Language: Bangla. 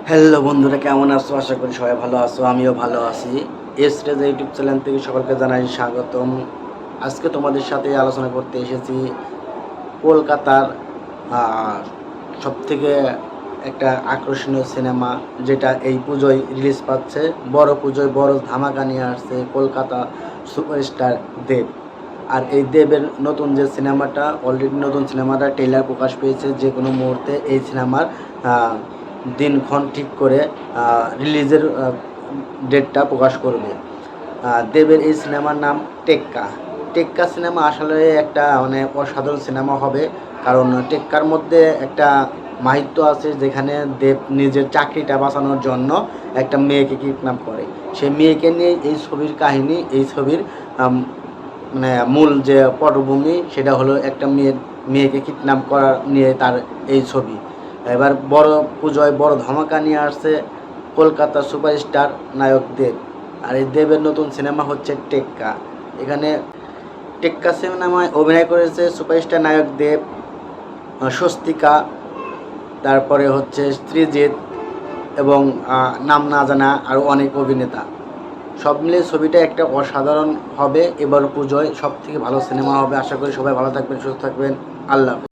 হ্যালো বন্ধুরা, কেমন আছো? আশা করি সবাই ভালো আছো, আমিও ভালো আছি। এসরেজ ইউটিউব চ্যানেল থেকে সকলকে জানাই স্বাগতম। আজকে তোমাদের সাথে আলোচনা করতে এসেছি কলকাতার সবথেকে একটা আকর্ষণীয় সিনেমা, যেটা এই পুজোয় রিলিজ পাচ্ছে। বড় পুজোয় বড় ধামাকা নিয়ে আসছে কলকাতা সুপারস্টার দেব। আর এই দেবের নতুন যে সিনেমাটা, অলরেডি নতুন সিনেমাটা ট্রেলার প্রকাশ পেয়েছে। যে কোনো মুহূর্তে এই সিনেমার দিনক্ষণ ঠিক করে রিলিজের ডেটটা প্রকাশ করবে। দেবের এই সিনেমার নাম টেক্কা। টেক্কা সিনেমা আসলে একটা মানে অসাধারণ সিনেমা হবে, কারণ টেক্কার মধ্যে একটা মাহিত্য আছে, যেখানে দেব নিজের চাকরিটা বাঁচানোর জন্য একটা মেয়েকে কিডন্যাপ করে। সেই মেয়েকে নিয়ে এই ছবির কাহিনী। এই ছবির মানে মূল যে পটভূমি, সেটা হলো একটা মেয়েকে কিডন্যাপ করা নিয়ে তার এই ছবি। এবার বড় পুজোয় বড় ধামাকা নিয়ে আসছে কলকাতা সুপারস্টার নায়ক দেব। আর এই দেবের নতুন সিনেমা হচ্ছে টেক্কা। এখানে টেক্কা সিনেমায় অভিনয় করেছে সুপারস্টার নায়ক দেব, স্বস্তিকা, তারপরে হচ্ছে সৃজিত এবং নাম না জানা আরও অনেক অভিনেতা। সব মিলিয়ে ছবিটা একটা অসাধারণ হবে। এবার পুজোয় সব থেকে ভালো সিনেমা হবে। আশা করি সবাই ভালো থাকবেন, সুস্থ থাকবেন। আল্লাহ হাফেজ।